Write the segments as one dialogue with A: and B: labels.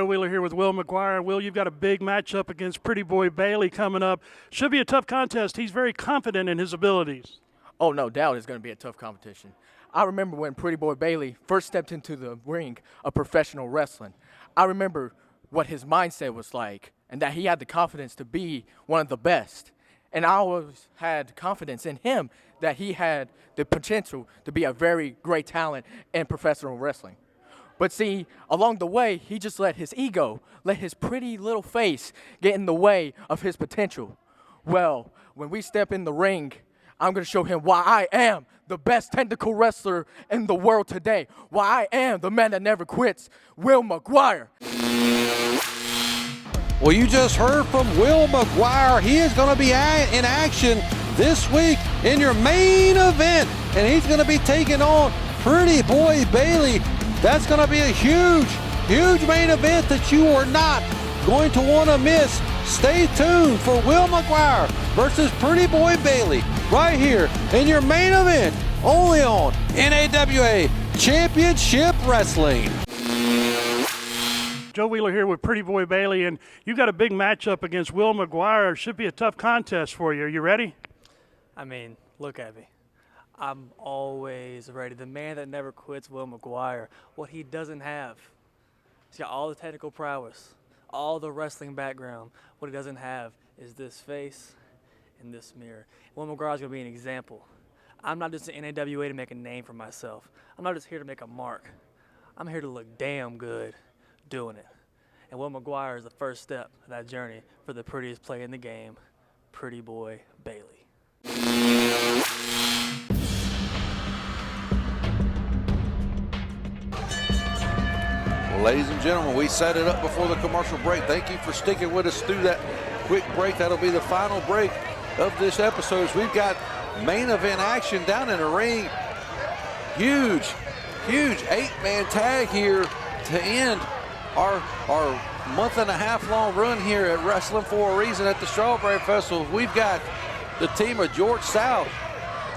A: Joe Wheeler here with Will Maguire. Will, you've got a big matchup against Pretty Boy Bailey coming up. Should be a tough contest. He's very confident in his abilities.
B: Oh, no doubt it's going to be a tough competition. I remember when Pretty Boy Bailey first stepped into the ring of professional wrestling. I remember what his mindset was like and that he had the confidence to be one of the best. And I always had confidence in him that he had the potential to be a very great talent in professional wrestling. But see, along the way, he just let his ego, let his pretty little face get in the way of his potential. Well, when we step in the ring, I'm going to show him why I am the best technical wrestler in the world today. Why I am the man that never quits, Will Maguire.
C: Well, you just heard from Will Maguire. He is going to be in action this week in your main event, and he's going to be taking on Pretty Boy Bailey. That's going to be a huge, huge main event that you are not going to want to miss. Stay tuned for Will Maguire versus Pretty Boy Bailey right here in your main event, only on NAWA Championship Wrestling.
A: Joe Wheeler here with Pretty Boy Bailey, and you've got a big matchup against Will Maguire. Should be a tough contest for you. Are you ready?
D: I mean, look at me. I'm always ready. The man that never quits, Will Maguire. What he doesn't have, he's got all the technical prowess, all the wrestling background. What he doesn't have is this face and this mirror. Will Maguire's going to be an example. I'm not just in NAWA to make a name for myself. I'm not just here to make a mark. I'm here to look damn good doing it. And Will Maguire is the first step of that journey for the prettiest player in the game, Pretty Boy Bailey.
C: Ladies and gentlemen, we set it up before the commercial break. Thank you for sticking with us through that quick break. That'll be the final break of this episode. We've got main event action down in the ring. Huge, huge 8-man tag here to end our month and a half long run here at Wrestling for a Reason at the Strawberry Festival. We've got the team of George South,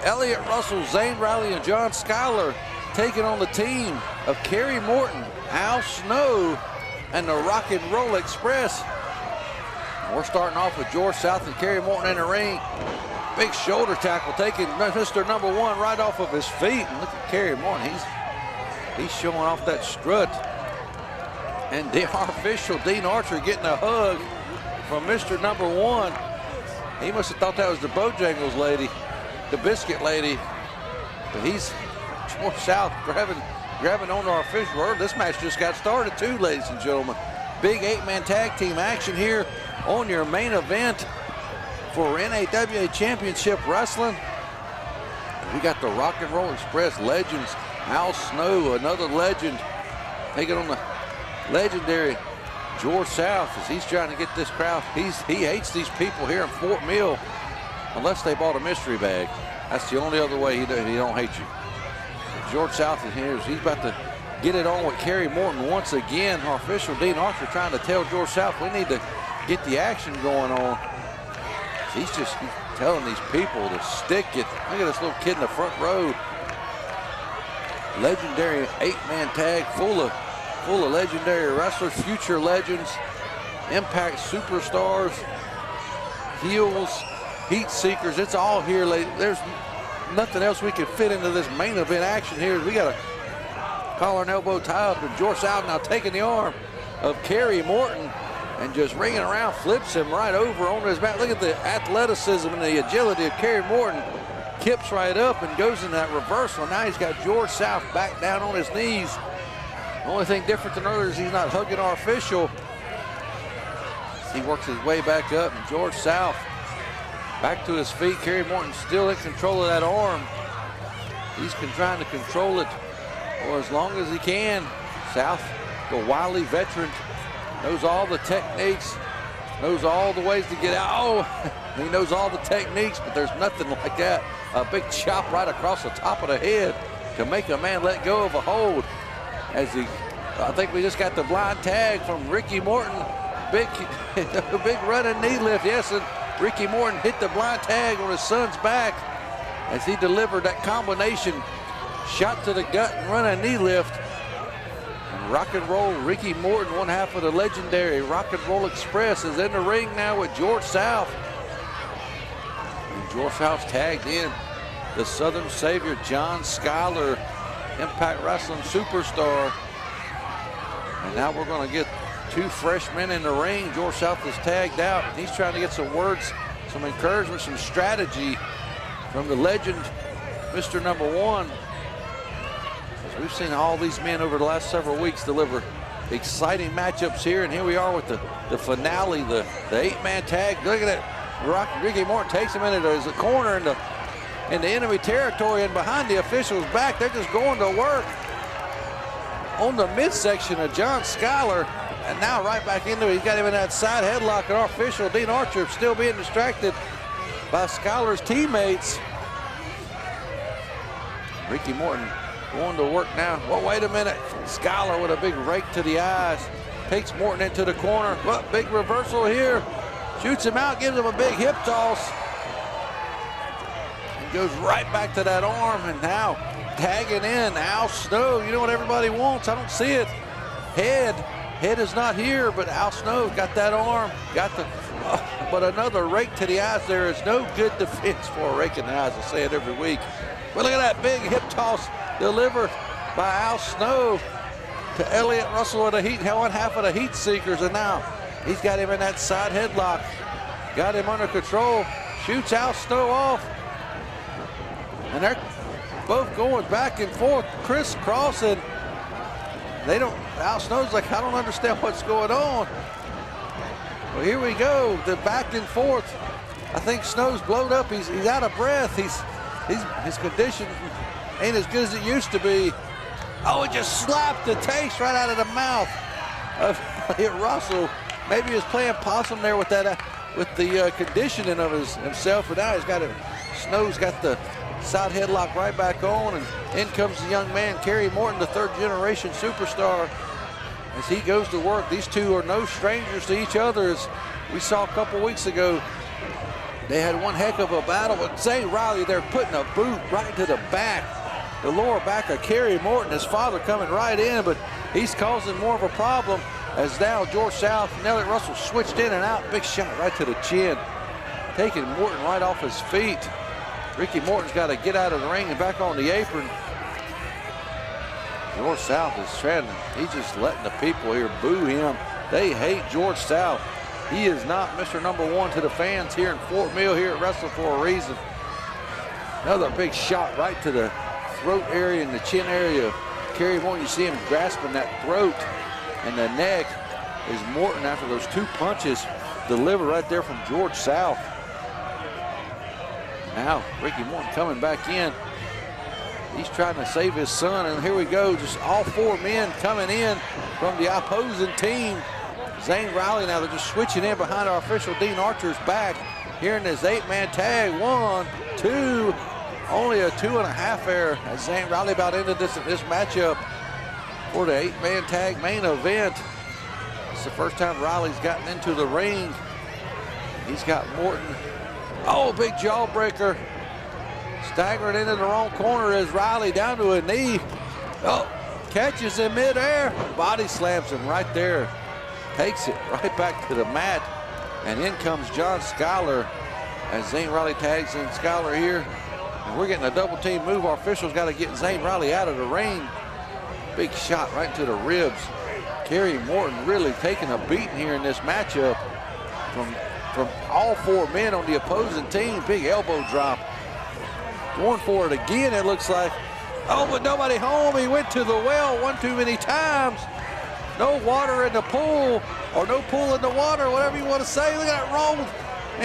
C: Elliot Russell, Zane Riley, and John Skyler taking on the team of Kerry Morton, Al Snow, and the Rock and Roll Express. We're starting off with George South and Kerry Morton in the ring. Big shoulder tackle taking Mr. Number One right off of his feet. And look at Kerry Morton. He's showing off that strut. And our official, Dean Archer, getting a hug from Mr. Number One. He must have thought that was the Bojangles lady, the biscuit lady. But he's George South grabbing onto our official. Well, this match just got started too, ladies and gentlemen. Big 8-man tag team action here on your main event for NAWA Championship Wrestling. We got the Rock and Roll Express legends, Al Snow, another legend, taking on the legendary George South as he's trying to get this crowd. He hates these people here in Fort Mill unless they bought a mystery bag. That's the only other way he don't hate you. George South is here. He's about to get it on with Kerry Morton once again. Our official, Dean Archer, trying to tell George South we need to get the action going on. He's telling these people to stick it. Look at this little kid in the front row. Legendary 8-man tag full of legendary wrestlers, future legends, Impact superstars, heels, heat seekers. It's all here. There's nothing else we can fit into this main event action here. We got a collar and elbow tie up, and George South now taking the arm of Kerry Morton and just ringing around, flips him right over on his back. Look at the athleticism and the agility of Kerry Morton. Kips right up and goes in that reversal. Now he's got George South back down on his knees. The only thing different than others, he's not hugging our official. He works his way back up, and George South back to his feet. Kerry Morton still in control of that arm. He's trying to control it for as long as he can. South, the wily veteran, knows all the techniques, knows all the ways to get out. Oh, he knows all the techniques, but there's nothing like that. A big chop right across the top of the head to make a man let go of a hold. I think we just got the blind tag from Ricky Morton. Big running knee lift, yes, and Ricky Morton hit the blind tag on his son's back as he delivered that combination shot to the gut and running knee lift. And Rock and Roll Ricky Morton, one half of the legendary Rock and Roll Express, is in the ring now with George South. And George South's tagged in the Southern Savior, John Skyler, Impact Wrestling superstar. And now we're going to get two freshmen in the ring. George South is tagged out. He's trying to get some words, some encouragement, some strategy from the legend, Mr. Number One. We've seen all these men over the last several weeks deliver exciting matchups here, and here we are with the finale, the 8-man tag. Look at that. Ricky Morton takes him into the corner in the enemy territory, and behind the official's back, they're just going to work on the midsection of John Skyler, and now right back into it. He's got him in that side headlock, and our official, Dean Archer, still being distracted by Skyler's teammates. Ricky Morton going to work now. Well, wait a minute. Skyler with a big rake to the eyes. Takes Morton into the corner. Well, big reversal here. Shoots him out, gives him a big hip toss. And goes right back to that arm. And now tagging in Al Snow. You know what everybody wants? I don't see it. Head is not here, but Al Snow got that arm. But another rake to the eyes. There is no good defense for a rake in the eyes. I say it every week. But look at that big hip toss delivered by Al Snow to Elliot Russell of the Heat, one half of the Heat Seekers, and now he's got him in that side headlock. Got him under control, shoots Al Snow off, and they're both going back and forth, crisscrossing. Al Snow's like, I don't understand what's going on. Well, here we go, the back and forth. I think Snow's blowed up, he's out of breath, his condition ain't as good as it used to be. Oh, it just slapped the taste right out of the mouth of Elliot Russell. Maybe he was playing possum there with that, with the conditioning of himself, but now Snow's got the side headlock right back on, and in comes the young man, Kerry Morton, the third-generation superstar, as he goes to work. These two are no strangers to each other, as we saw a couple weeks ago. They had one heck of a battle with Zane Riley. They're putting a boot right to the back, the lower back of Kerry Morton. His father coming right in, but he's causing more of a problem as now George South and Elliot Russell switched in and out. Big shot right to the chin, taking Morton right off his feet. Ricky Morton's got to get out of the ring and back on the apron. George South is he's just letting the people here boo him. They hate George South. He is not Mr. Number One to the fans here in Fort Mill, here at Wrestle for a reason. Another big shot right to the throat area and the chin area of Kerry Morton. You see him grasping that throat and the neck as Morton, after those two punches, delivered right there from George South. Now Ricky Morton coming back in. He's trying to save his son, and here we go. Just all four men coming in from the opposing team. Zane Riley now, they're just switching in behind our official Dean Archer's back here in this 8-man tag. 1, 2, only a 2.5 error as Zane Riley about ended this matchup for the 8-man tag main event. It's the first time Riley's gotten into the ring. He's got Morton. Oh, big jawbreaker. Staggering into the wrong corner as Riley down to a knee. Oh, catches in midair. Body slams him right there. Takes it right back to the mat. And in comes John Skyler as Zane Riley tags in Skyler here. And we're getting a double team move. Our officials got to get Zane Riley out of the ring. Big shot right to the ribs. Kerry Morton really taking a beating here in this matchup from all four men on the opposing team. Big elbow drop. Going for it again, it looks like. Oh, but nobody home. He went to the well one too many times. No water in the pool, or no pool in the water, whatever you want to say. Look at that roll.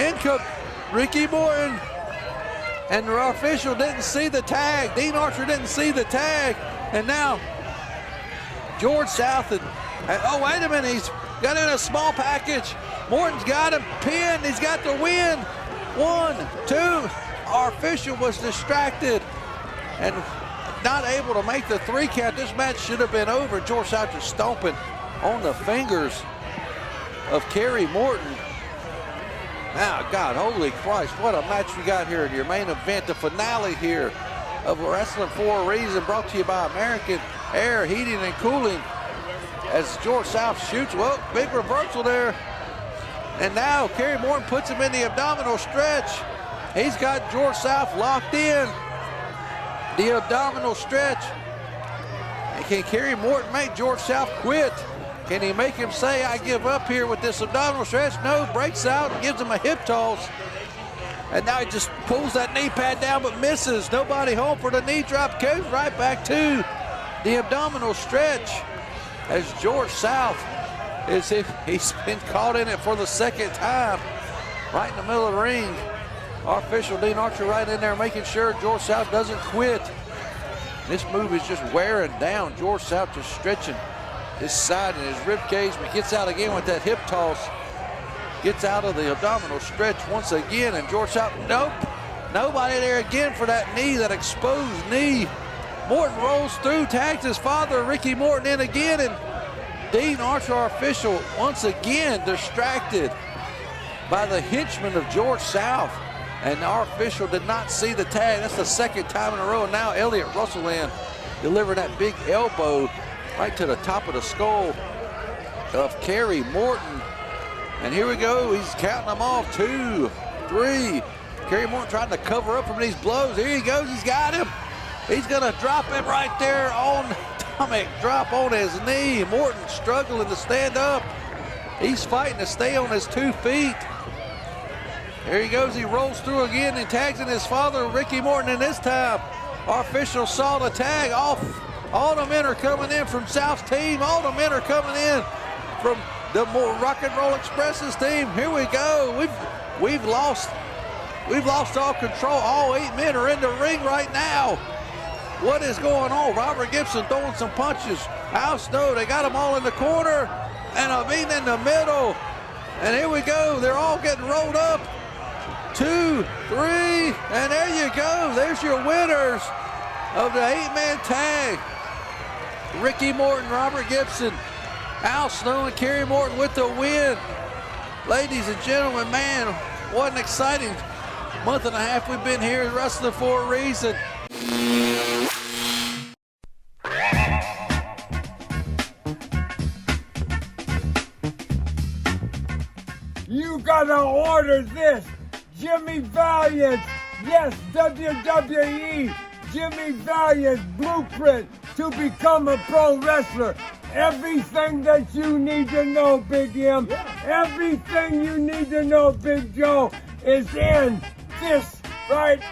C: In comes Ricky Morton. And our official didn't see the tag. Dean Archer didn't see the tag. And now George South, oh, wait a minute, he's got in a small package. Morton's got him pinned, he's got the win. 1, 2, our official was distracted and not able to make the 3 count. This match should have been over. George South just stomping on the fingers of Kerry Morton. Now, God, holy Christ, what a match we got here in your main event, the finale here of Wrestling for a Reason, brought to you by American Air Heating and Cooling. as George South shoots. Well, big reversal there. And now Kerry Morton puts him in the abdominal stretch. He's got George South locked in. The abdominal stretch. And can Kerry Morton make George South quit? Can he make him say, I give up here with this abdominal stretch? No, breaks out and gives him a hip toss. And now he just pulls that knee pad down but misses. Nobody home for the knee drop. Goes right back to the abdominal stretch as George South he's been caught in it for the second time right in the middle of the ring. Our official, Dean Archer, right in there making sure George South doesn't quit. This move is just wearing down. George South just stretching his side and his rib cage, but gets out again with that hip toss. Gets out of the abdominal stretch once again, and George South, nope. Nobody there again for that knee, that exposed knee. Morton rolls through, tags his father, Ricky Morton, in again, and Dean Archer, our official, once again distracted by the henchman of George South. And our official did not see the tag. That's the second time in a row. And now Elliot Russellin delivered that big elbow right to the top of the skull of Kerry Morton. And here we go. He's counting them off. 2, 3. Kerry Morton trying to cover up from these blows. Here he goes. He's got him. He's going to drop him right there on stomach. Drop on his knee. Morton struggling to stand up. He's fighting to stay on his 2 feet. There he goes, he rolls through again and tags in his father, Ricky Morton, and this time our official saw the tag off. All the men are coming in from South's team. All the men are coming in from the Rock and Roll Express's team. Here we go. We've lost all control. All 8 men are in the ring right now. What is going on? Robert Gibson throwing some punches. Al Snow, they got them all in the corner and Aveen in the middle. And here we go. They're all getting rolled up. 2, 3, and there you go. There's your winners of the 8-man tag. Ricky Morton, Robert Gibson, Al Snow, and Kerry Morton with the win. Ladies and gentlemen, man, what an exciting month and a half we've been here wrestling for a reason.
E: You gotta order this. Jimmy Valiant, yes, WWE, Jimmy Valiant blueprint to become a pro wrestler. Everything that you need to know, Big M, everything you need to know, Big Joe, is in this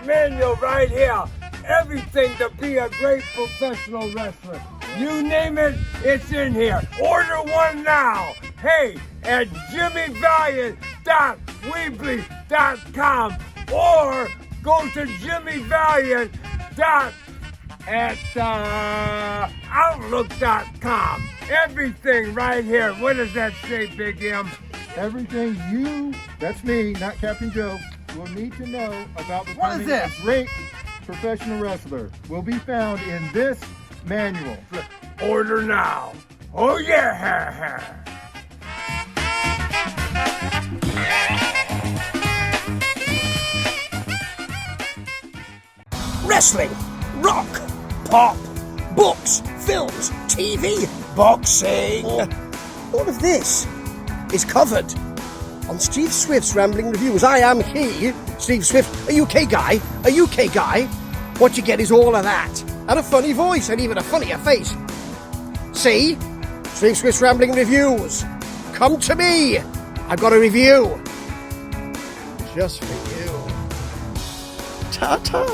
E: manual right here. Everything to be a great professional wrestler. You name it, it's in here. Order one now. Hey, at jimmyvaliant.weebly.com or go to jimmyvaliant.outlook.com. Everything right here. What does that say, Big M?
F: Everything you, that's me, not Captain Joe, will need to know about becoming a
E: this?
F: great professional wrestler will be found in this manual.
E: Order now. Oh yeah.
G: Wrestling, rock, pop, books, films, TV, boxing. All of this is covered on Steve Swift's Rambling Reviews. I am he, Steve Swift, a UK guy. What you get is all of that, and a funny voice, and even a funnier face. See? Steve Swift's Rambling Reviews. Come to me. I've got a review. Just for you. Ta-ta.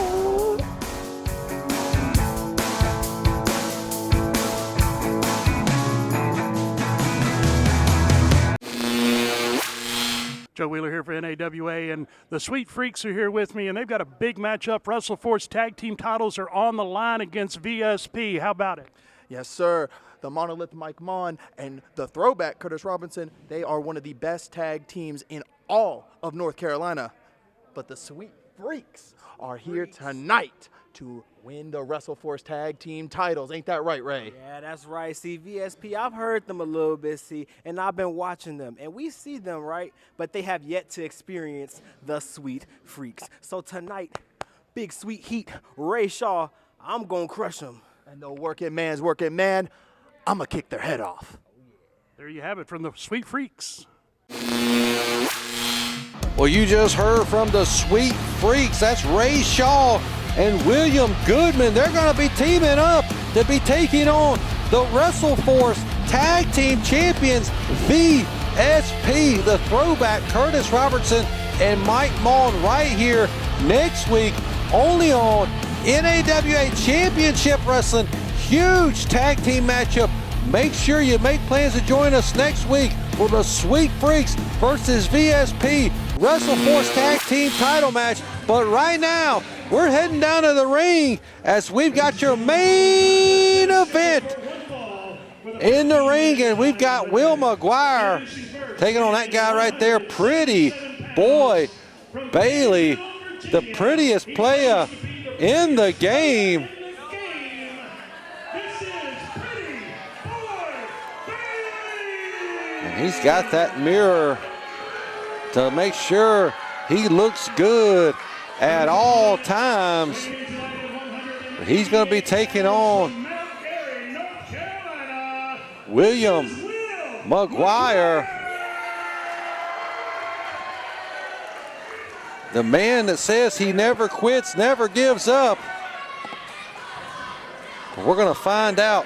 A: Joe Wheeler here for NAWA, and the Sweet Freaks are here with me, and they've got a big matchup. WrestleForce tag team titles are on the line against VSP. How about it?
H: Yes, sir. The Monolith Mike Mon and the Throwback Curtis Robinson, they are one of the best tag teams in all of North Carolina. But the Sweet Freaks are here tonight to win the WrestleForce tag team titles. Ain't that right, Ray?
I: Yeah, that's right. See, VSP, I've heard them a little bit, and I've been watching them. And we see them, right? But they have yet to experience the Sweet Freaks. So tonight, Big Sweet Heat, Ray Shaw, I'm going to crush them.
H: And no working man's working man. I'm going to kick their head off.
A: There you have it from the Sweet Freaks.
C: Well, you just heard from the Sweet Freaks. That's Ray Shaw and William Goodman. They're going to be teaming up to be taking on the WrestleForce Tag Team Champions, VSP, the throwback Curtis Robertson and Mike Maughan, right here next week, only on NAWA Championship Wrestling. Huge tag team matchup. Make sure you make plans to join us next week for the Sweet Freaks versus VSP WrestleForce Tag Team title match. But right now, we're heading down to the ring as we've got your main event in the ring, and we've got Will Maguire taking on that guy right there, Pretty Boy Bailey, the prettiest player in the game. And he's got that mirror to make sure he looks good at all times. But he's going to be taking on William Maguire, the man that says he never quits, never gives up. But we're going to find out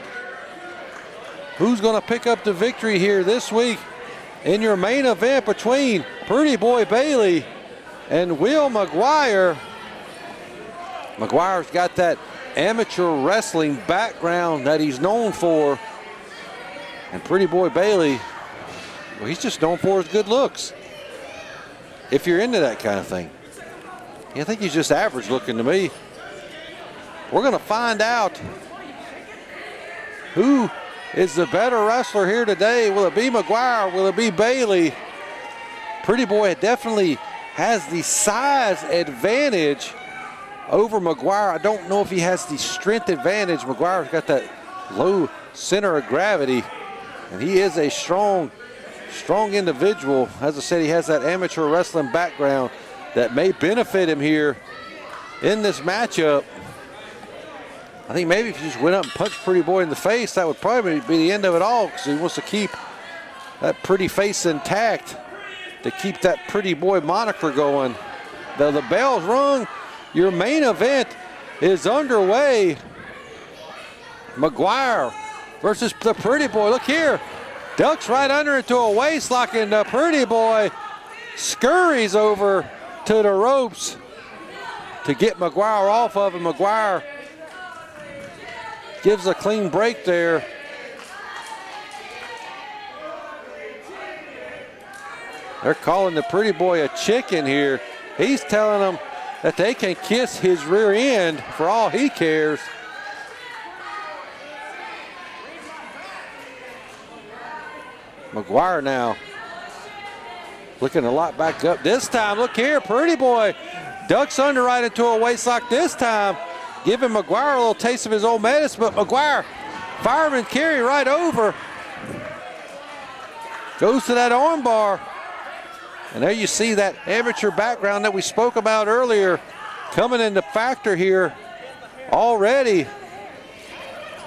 C: who's going to pick up the victory here this week in your main event between Pretty Boy Bailey and Will Maguire. Maguire's got that amateur wrestling background that he's known for. And Pretty Boy Bailey, well, he's just known for his good looks. If you're into that kind of thing. I think he's just average looking to me. We're going to find out who is the better wrestler here today. Will it be Maguire? Will it be Bailey? Pretty Boy definitely has the size advantage over Maguire. I don't know if he has the strength advantage. Maguire's got that low center of gravity, and he is a strong individual. As I said, he has that amateur wrestling background that may benefit him here in this matchup. I think maybe if you just went up and punched Pretty Boy in the face, that would probably be the end of it all, because he wants to keep that pretty face intact, to keep that Pretty Boy moniker going. The bell's rung. Your main event is underway. Maguire versus the Pretty Boy. Look here. Ducks right under into a waist lock, and the Pretty Boy scurries over to the ropes to get Maguire off of him. Maguire gives a clean break there. They're calling the Pretty Boy a chicken here. He's telling them that they can kiss his rear end for all he cares. Maguire now looking a lot back up. This time, look here, Pretty Boy ducks under right into a waistlock this time, giving Maguire a little taste of his old medicine, but Maguire, fireman Kerry right over. Goes to that arm bar. And there you see that amateur background that we spoke about earlier coming into factor here already.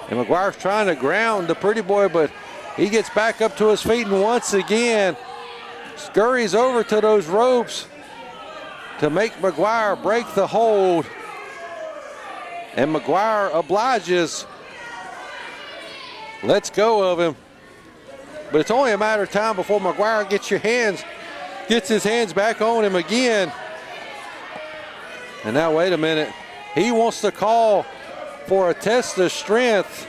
C: And Maguire's trying to ground the Pretty Boy, but he gets back up to his feet and once again scurries over to those ropes to make Maguire break the hold. And Maguire obliges, lets go of him. But it's only a matter of time before Maguire gets his hands back on him again. And now wait a minute. He wants to call for a test of strength.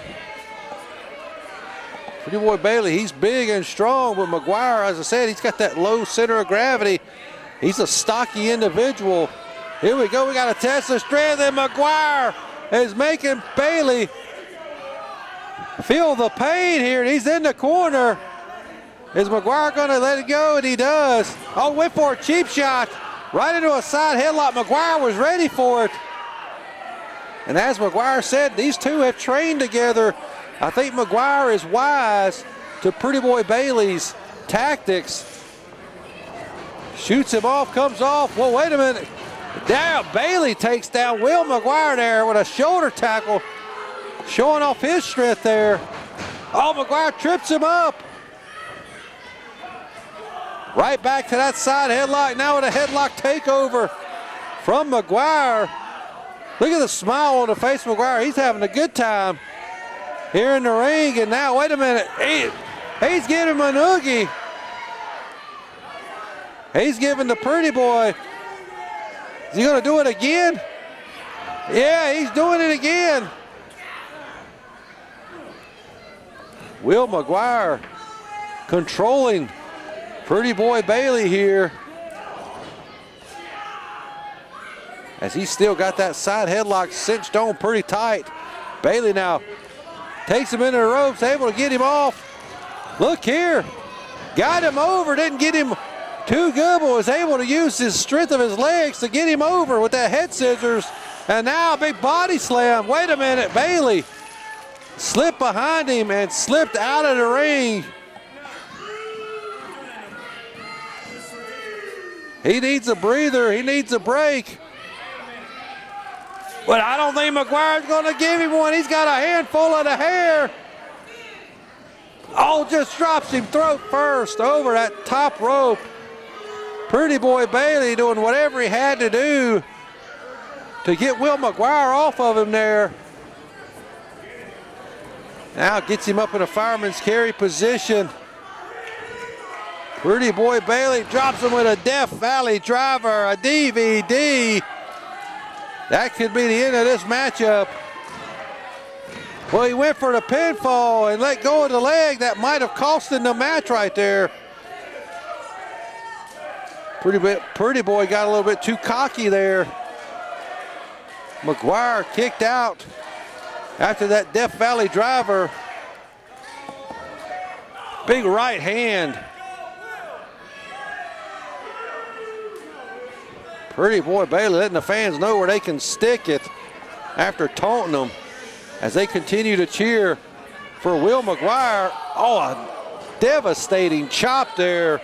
C: Pretty Boy Bailey, he's big and strong, but Maguire, as I said, he's got that low center of gravity. He's a stocky individual. Here we go, we got a test of strength, and Maguire is making Bailey feel the pain here. He's in the corner. Is Maguire gonna let it go? And he does. Oh, went for a cheap shot. Right into a side headlock. Maguire was ready for it. And as Maguire said, these two have trained together. I think Maguire is wise to Pretty Boy Bailey's tactics. Shoots him off, comes off. Well, wait a minute. Down, Bailey takes down Will Maguire there with a shoulder tackle, showing off his strength there. Oh, Maguire trips him up. Right back to that side headlock. Now with a headlock takeover from Maguire. Look at the smile on the face of Maguire. He's having a good time here in the ring. And now, wait a minute. He's giving him a noogie. He's giving the pretty boy. Is he going to do it again? Yeah, he's doing it again. Will Maguire controlling Pretty Boy Bailey here, as he's still got that side headlock cinched on pretty tight. Bailey now takes him into the ropes, able to get him off. Look here, got him over, didn't get him too good, but was able to use his strength of his legs to get him over with that head scissors. And now a big body slam. Wait a minute, Bailey slipped behind him and slipped out of the ring. He needs a breather, he needs a break. But I don't think Maguire's gonna give him one. He's got a handful of the hair. Oh, just drops him throat first over that top rope. Pretty Boy Bailey doing whatever he had to do to get Will Maguire off of him there. Now gets him up in a fireman's carry position. Pretty Boy Bailey drops him with a Death Valley driver, a DVD. That could be the end of this matchup. Well, he went for the pinfall and let go of the leg. That might have cost him the match right there. Pretty Boy got a little bit too cocky there. Maguire kicked out after that Death Valley driver. Big right hand. Pretty Boy Bailey letting the fans know where they can stick it after taunting them as they continue to cheer for Will Maguire. Oh, a devastating chop there.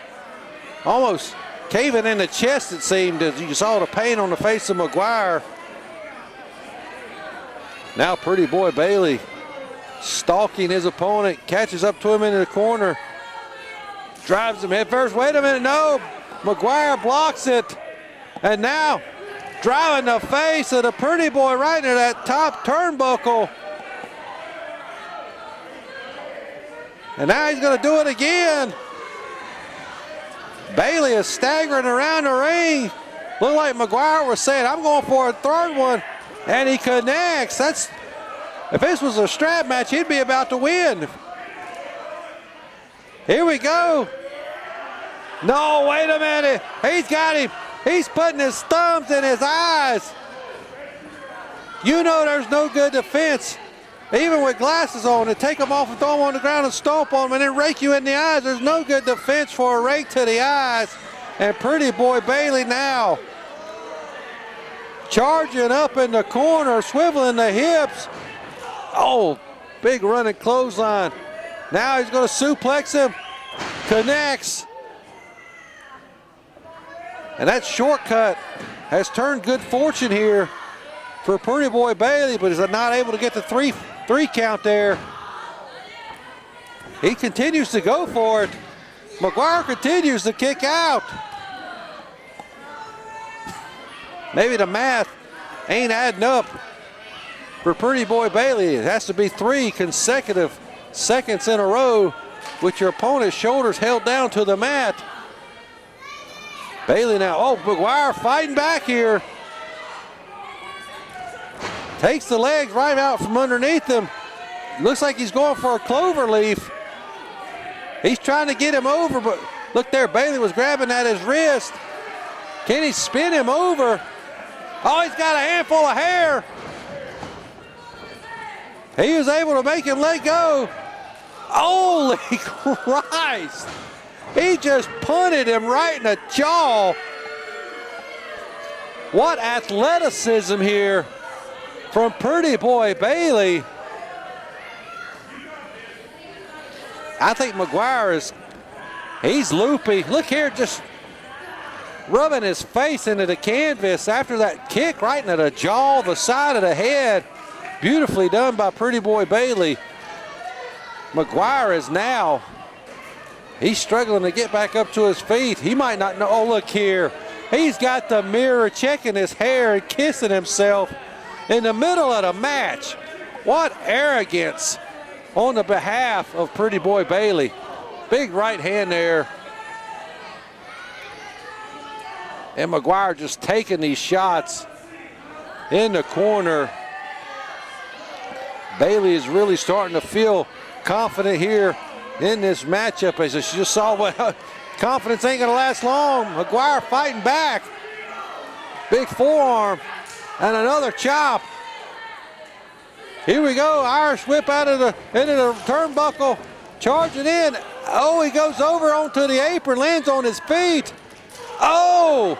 C: Almost caving in the chest, it seemed, as you saw the pain on the face of Maguire. Now Pretty Boy Bailey stalking his opponent, catches up to him into the corner, drives him head first. Wait a minute, no. Maguire blocks it. And now driving the face of the Pretty Boy right into that top turnbuckle. And now he's going to do it again. Bailey is staggering around the ring. Looked like Maguire was saying, I'm going for a third one. And he connects. If this was a strap match, he'd be about to win. Here we go. No, wait a minute. He's got him. He's putting his thumbs in his eyes. You know there's no good defense, even with glasses on, to take them off and throw them on the ground and stomp on them and then rake you in the eyes. There's no good defense for a rake to the eyes. And Pretty Boy Bailey now charging up in the corner, swiveling the hips. Oh, big running clothesline. Now he's going to suplex him. Connects. And that shortcut has turned good fortune here for Pretty Boy Bailey, but is not able to get the three count there. He continues to go for it. Maguire continues to kick out. Maybe the math ain't adding up for Pretty Boy Bailey. It has to be 3 consecutive seconds in a row with your opponent's shoulders held down to the mat. Bailey now, oh, Maguire fighting back here. Takes the legs right out from underneath him. Looks like he's going for a clover leaf. He's trying to get him over, but look there, Bailey was grabbing at his wrist. Can he spin him over? Oh, he's got a handful of hair. He was able to make him let go. Holy Christ. He just punted him right in the jaw. What athleticism here from Pretty Boy Bailey. I think Maguire he's loopy. Look here, just rubbing his face into the canvas after that kick right into the jaw, the side of the head. Beautifully done by Pretty Boy Bailey. Maguire is now He's struggling to get back up to his feet. He might not know. Oh, look here. He's got the mirror checking his hair and kissing himself in the middle of the match. What arrogance on the behalf of Pretty Boy Bailey. Big right hand there. And Maguire just taking these shots in the corner. Bailey is really starting to feel confident here in this matchup. As you just saw, what confidence ain't gonna last long. Maguire fighting back. Big forearm and another chop. Here we go, Irish whip out of into the turnbuckle, charging in. Oh, he goes over onto the apron, lands on his feet. Oh,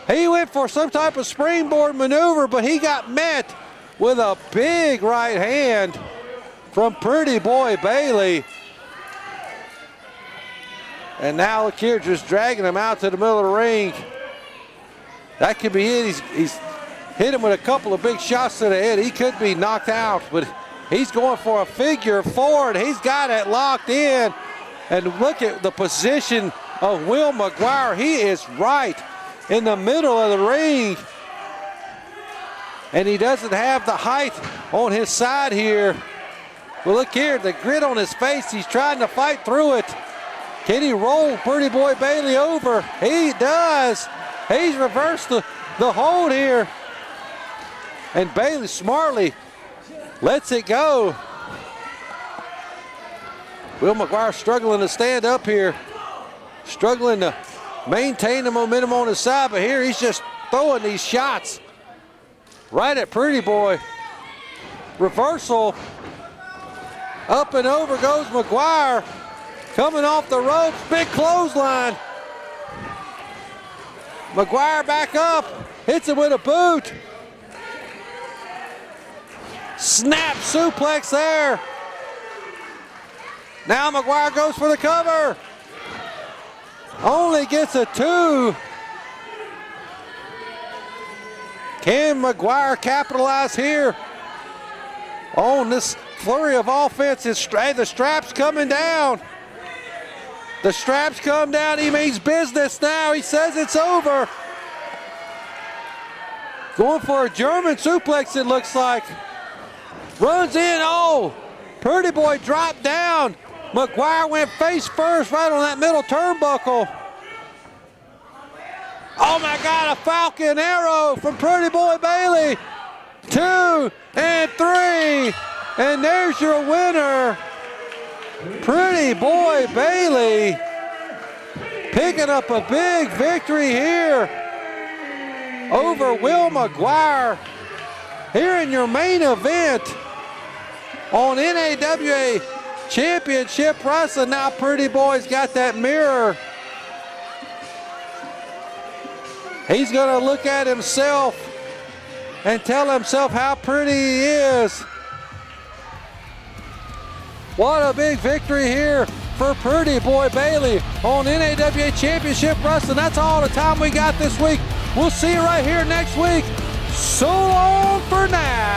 C: he went for some type of springboard maneuver, but he got met with a big right hand from Pretty Boy Bailey. And now look here, just dragging him out to the middle of the ring. That could be it. He's hit him with a couple of big shots to the head. He could be knocked out, but he's going for a figure four, and he's got it locked in. And look at the position of Will Maguire. He is right in the middle of the ring. And he doesn't have the height on his side here. Well, look here, the grit on his face. He's trying to fight through it. Can he roll Pretty Boy Bailey over? He does. He's reversed the hold here. And Bailey smartly lets it go. Will Maguire struggling to stand up here. Struggling to maintain the momentum on his side, but here he's just throwing these shots right at Pretty Boy. Reversal. Up and over goes Maguire. Coming off the ropes, big clothesline. Maguire back up, hits him with a boot. Snap suplex there. Now Maguire goes for the cover. Only gets a 2. Can Maguire capitalize here on this flurry of offense? The strap's coming down. The straps come down. He means business now. He says it's over. Going for a German suplex, it looks like. Runs in. Oh, Pretty Boy dropped down. Maguire went face first right on that middle turnbuckle. Oh my God, a Falcon Arrow from Pretty Boy Bailey. 2 and 3. And there's your winner. Pretty Boy Bailey picking up a big victory here over Will Maguire here in your main event on NAWA Championship Wrestling. Now Pretty Boy's got that mirror. He's gonna look at himself and tell himself how pretty he is. What a big victory here for Pretty Boy Bailey on NAWA Championship Wrestling. That's all the time we got this week. We'll see you right here next week. So long for now.